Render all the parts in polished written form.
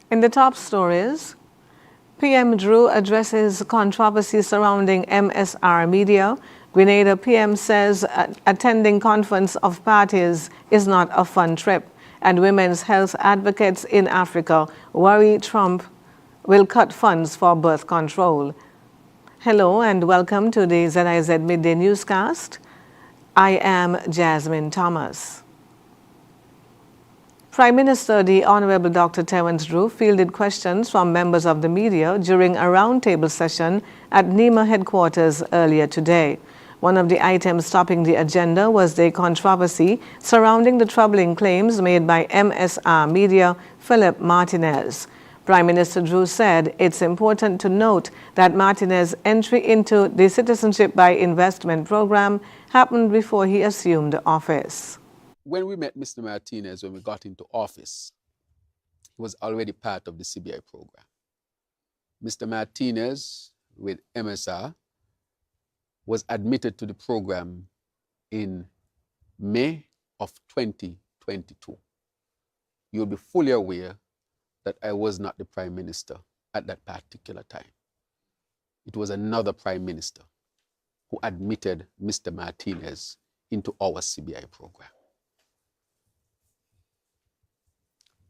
In the top stories, PM Drew addresses controversy surrounding MSR Media. Grenada PM says attending conference of parties is not a fun trip. And women's health advocates in Africa worry Trump will cut funds for birth control. Hello and welcome to the ZIZ Midday Newscast. I am Jasmine Thomas. Prime Minister the Honorable Dr. Terence Drew fielded questions from members of the media during a roundtable session at NEMA headquarters earlier today. One of the items topping the agenda was the controversy surrounding the troubling claims made by MSR Media Philip Martinez. Prime Minister Drew said it's important to note that Martinez's entry into the Citizenship by Investment program happened before he assumed office. When we met Mr. Martinez, when we got into office, he was already part of the CBI program. Mr. Martinez, with MSR, was admitted to the program in May of 2022. You'll be fully aware that I was not the Prime Minister at that particular time. It was another Prime Minister who admitted Mr. Martinez into our CBI program.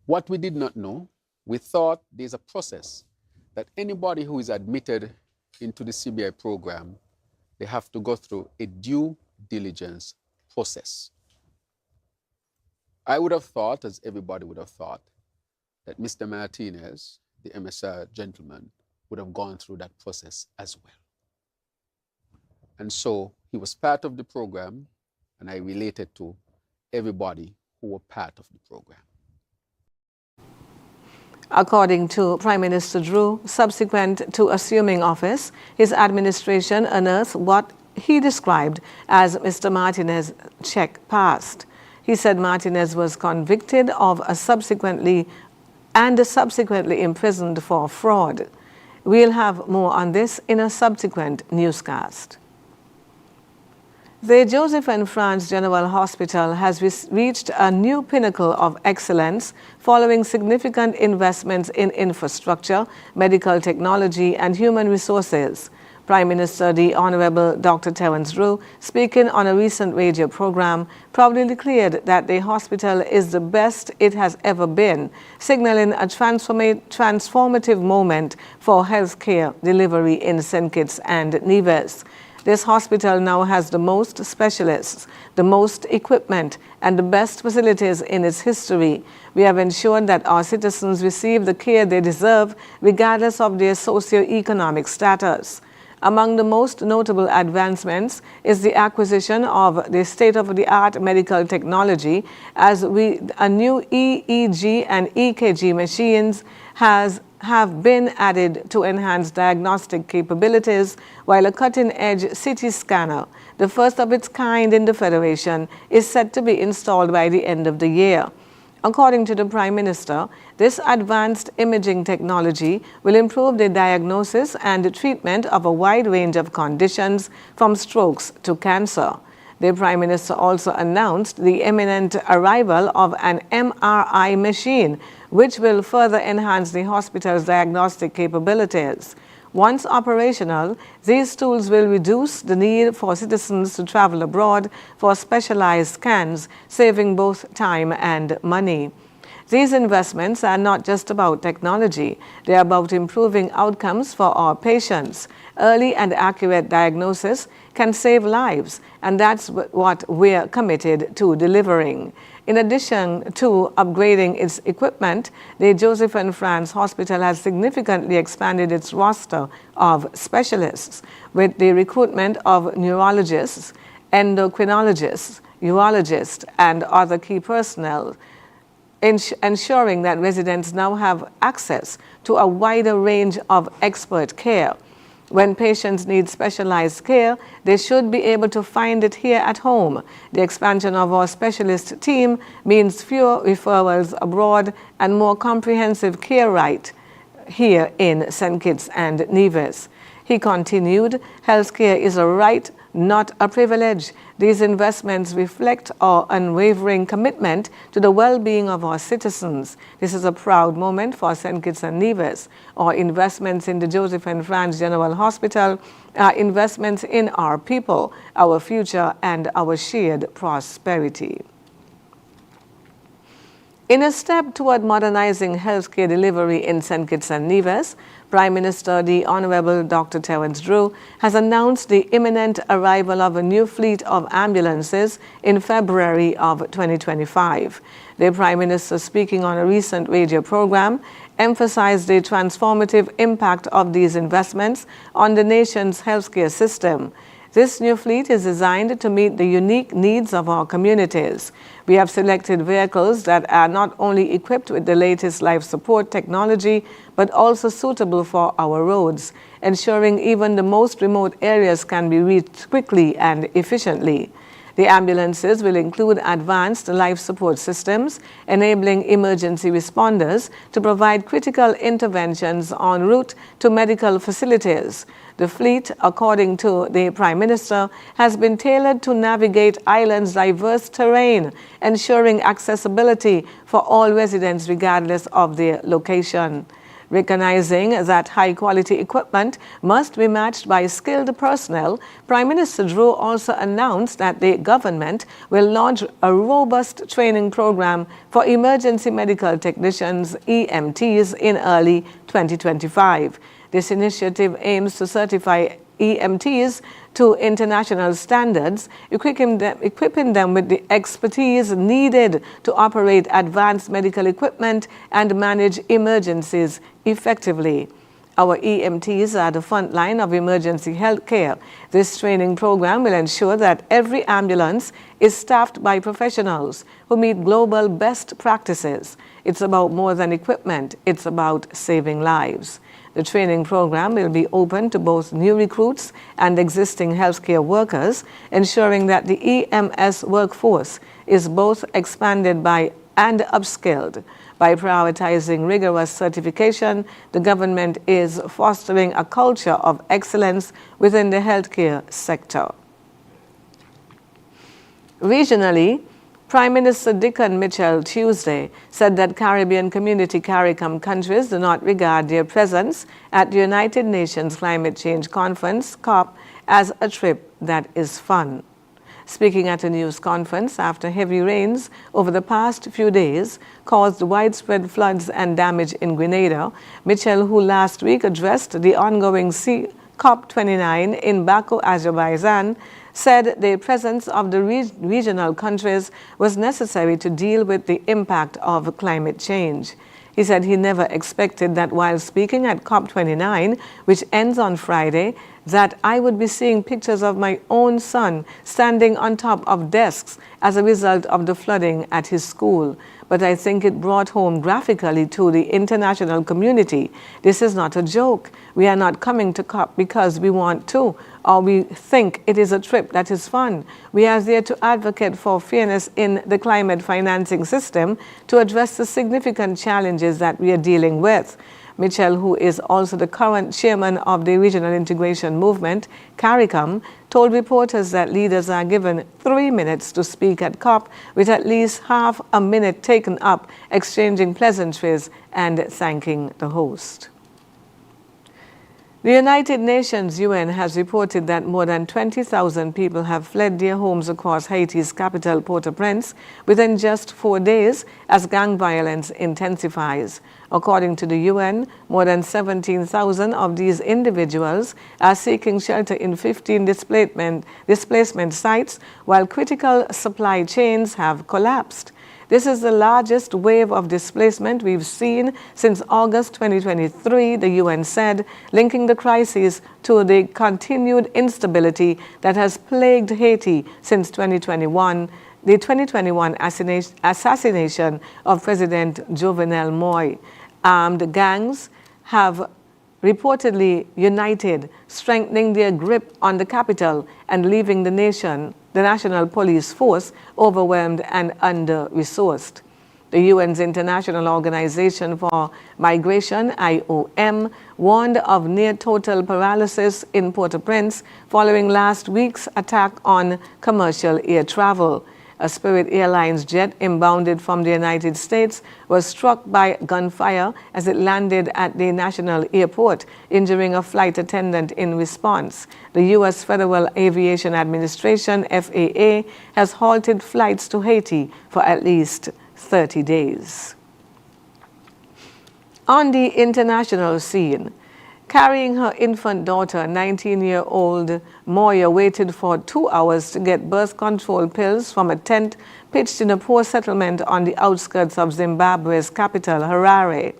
What we did not know, we thought there's a process that anybody who is admitted into the CBI program, they have to go through a due diligence process. I would have thought, as everybody would have thought, that Mr. Martinez, the MSR gentleman, would have gone through that process as well. And so he was part of the program, and I related to everybody who were part of the program. According to Prime Minister Drew, subsequent to assuming office, his administration unearthed what he described as Mr. Martinez's check passed. He said Martinez was convicted of subsequently imprisoned for fraud. We'll have more on this in a subsequent newscast. The Joseph and Franz General Hospital has reached a new pinnacle of excellence following significant investments in infrastructure, medical technology, and human resources. Prime Minister the Honorable Dr. Terence Drew, speaking on a recent radio program, proudly declared that the hospital is the best it has ever been, signaling a transformative moment for healthcare delivery in St. Kitts and Nevis. This hospital now has the most specialists, the most equipment, and the best facilities in its history. We have ensured that our citizens receive the care they deserve, regardless of their socio-economic status. Among the most notable advancements is the acquisition of the state-of-the-art medical technology, as a new EEG and EKG machines have been added to enhance diagnostic capabilities, while a cutting-edge CT scanner, the first of its kind in the Federation, is set to be installed by the end of the year. According to the Prime Minister, this advanced imaging technology will improve the diagnosis and treatment of a wide range of conditions, from strokes to cancer. The Prime Minister also announced the imminent arrival of an MRI machine, which will further enhance the hospital's diagnostic capabilities. Once operational, these tools will reduce the need for citizens to travel abroad for specialized scans, saving both time and money. These investments are not just about technology. They are about improving outcomes for our patients. Early and accurate diagnosis can save lives, and that's what we're committed to delivering. In addition to upgrading its equipment, the Joseph and Franz Hospital has significantly expanded its roster of specialists with the recruitment of neurologists, endocrinologists, urologists, and other key personnel, ensuring that residents now have access to a wider range of expert care. When patients need specialized care, they should be able to find it here at home. The expansion of our specialist team means fewer referrals abroad and more comprehensive care right here in St. Kitts and Nevis. He continued, healthcare is a right not a privilege. These investments reflect our unwavering commitment to the well-being of our citizens. This is a proud moment for St. Kitts and Nevis. Our investments in the Joseph and Franz General Hospital are investments in our people, our future, and our shared prosperity. In a step toward modernizing healthcare delivery in St. Kitts and Nevis, Prime Minister the Honorable Dr. Terence Drew has announced the imminent arrival of a new fleet of ambulances in February of 2025. The Prime Minister, speaking on a recent radio program, emphasized the transformative impact of these investments on the nation's healthcare system. This new fleet is designed to meet the unique needs of our communities. We have selected vehicles that are not only equipped with the latest life support technology, but also suitable for our roads, ensuring even the most remote areas can be reached quickly and efficiently. The ambulances will include advanced life support systems, enabling emergency responders to provide critical interventions en route to medical facilities. The fleet, according to the Prime Minister, has been tailored to navigate island's diverse terrain, ensuring accessibility for all residents regardless of their location. Recognizing that high-quality equipment must be matched by skilled personnel, Prime Minister Drew also announced that the government will launch a robust training program for emergency medical technicians, EMTs, in early 2025. This initiative aims to certify EMTs to international standards, equipping them with the expertise needed to operate advanced medical equipment and manage emergencies effectively. Our EMTs are the front line of emergency health care. This training program will ensure that every ambulance is staffed by professionals who meet global best practices. It's about more than equipment, it's about saving lives. The training program will be open to both new recruits and existing healthcare workers, ensuring that the EMS workforce is both expanded and upskilled. By prioritizing rigorous certification, the government is fostering a culture of excellence within the healthcare sector. Regionally, Prime Minister Dickon Mitchell Tuesday said that Caribbean Community CARICOM countries do not regard their presence at the United Nations Climate Change Conference, COP, as a trip that is fun. Speaking at a news conference after heavy rains over the past few days caused widespread floods and damage in Grenada, Mitchell, who last week addressed the ongoing COP29 in Baku, Azerbaijan, said the presence of the regional countries was necessary to deal with the impact of climate change. He said he never expected that while speaking at COP29, which ends on Friday, that I would be seeing pictures of my own son standing on top of desks as a result of the flooding at his school. But I think it brought home graphically to the international community. This is not a joke. We are not coming to COP because we want to, or we think it is a trip that is fun. We are there to advocate for fairness in the climate financing system to address the significant challenges that we are dealing with. Mitchell, who is also the current chairman of the Regional Integration Movement, CARICOM, told reporters that leaders are given 3 minutes to speak at COP, with at least half a minute taken up exchanging pleasantries and thanking the host. The United Nations UN has reported that more than 20,000 people have fled their homes across Haiti's capital, Port-au-Prince, within just 4 days as gang violence intensifies. According to the UN, more than 17,000 of these individuals are seeking shelter in 15 displacement sites, while critical supply chains have collapsed. This is the largest wave of displacement we've seen since August 2023, the UN said, linking the crisis to the continued instability that has plagued Haiti since 2021, the 2021 assassination of President Jovenel Moïse. Armed gangs have reportedly united, strengthening their grip on the capital and leaving the national police force overwhelmed and under-resourced. The UN's International Organization for Migration, IOM, warned of near-total paralysis in Port-au-Prince following last week's attack on commercial air travel. A Spirit Airlines jet inbounded from the United States was struck by gunfire as it landed at the national airport, injuring a flight attendant in response. The U.S. Federal Aviation Administration, FAA, has halted flights to Haiti for at least 30 days. On the international scene, carrying her infant daughter, 19-year-old Moya waited for 2 hours to get birth control pills from a tent pitched in a poor settlement on the outskirts of Zimbabwe's capital, Harare.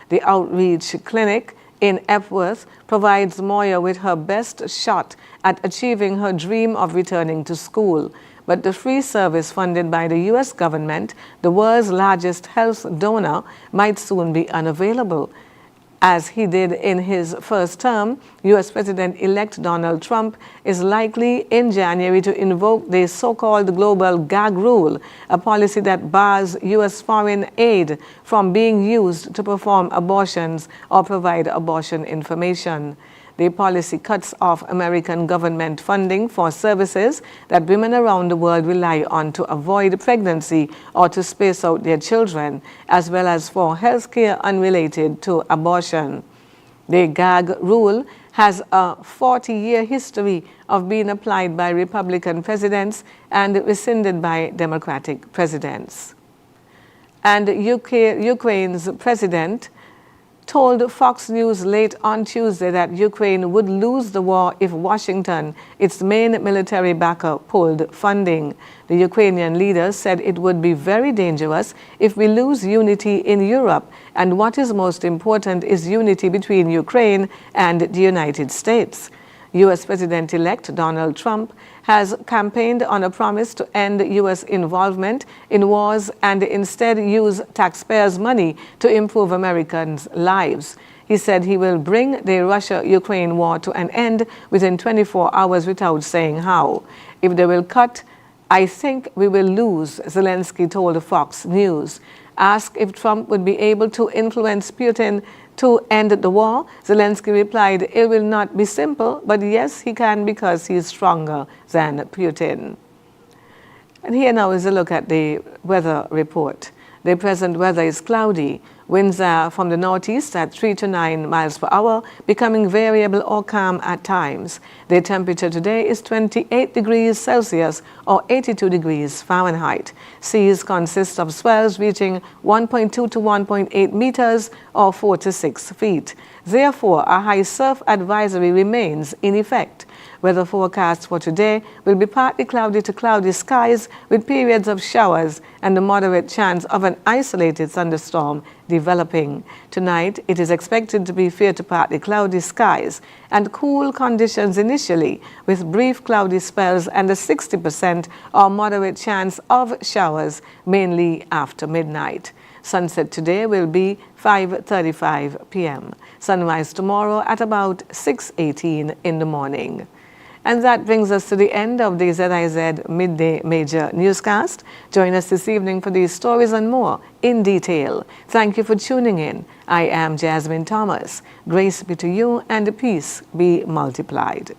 The outreach clinic in Epworth provides Moya with her best shot at achieving her dream of returning to school. But the free service funded by the U.S. government, the world's largest health donor, might soon be unavailable. As he did in his first term, U.S. President-elect Donald Trump is likely in January to invoke the so-called global Gag Rule, a policy that bars U.S. foreign aid from being used to perform abortions or provide abortion information. The policy cuts off American government funding for services that women around the world rely on to avoid pregnancy or to space out their children, as well as for health care unrelated to abortion. The Gag Rule has a 40-year history of being applied by Republican presidents and rescinded by Democratic presidents. And Ukraine's president told Fox News late on Tuesday that Ukraine would lose the war if Washington, its main military backer, pulled funding. The Ukrainian leader said it would be very dangerous if we lose unity in Europe, and what is most important is unity between Ukraine and the United States. U.S. President-elect Donald Trump has campaigned on a promise to end U.S. involvement in wars and instead use taxpayers' money to improve Americans' lives. He said he will bring the Russia-Ukraine war to an end within 24 hours without saying how. If they will cut, I think we will lose, Zelensky told Fox News. Asked if Trump would be able to influence Putin to end the war, Zelensky replied, it will not be simple, but yes, he can because he is stronger than Putin. And here now is a look at the weather report. The present weather is cloudy. Winds are from the northeast at 3 to 9 miles per hour, becoming variable or calm at times. The temperature today is 28 degrees Celsius or 82 degrees Fahrenheit. Seas consist of swells reaching 1.2 to 1.8 meters or 4 to 6 feet. Therefore, a high surf advisory remains in effect. Weather forecasts for today will be partly cloudy to cloudy skies with periods of showers and a moderate chance of an isolated thunderstorm developing. Tonight, it is expected to be fair to partly cloudy skies and cool conditions initially, with brief cloudy spells and a 60% or moderate chance of showers, mainly after midnight. Sunset today will be 5:35 p.m. Sunrise tomorrow at about 6:18 in the morning. And that brings us to the end of the ZIZ Midday Major Newscast. Join us this evening for these stories and more in detail. Thank you for tuning in. I am Jasmine Thomas. Grace be to you and peace be multiplied.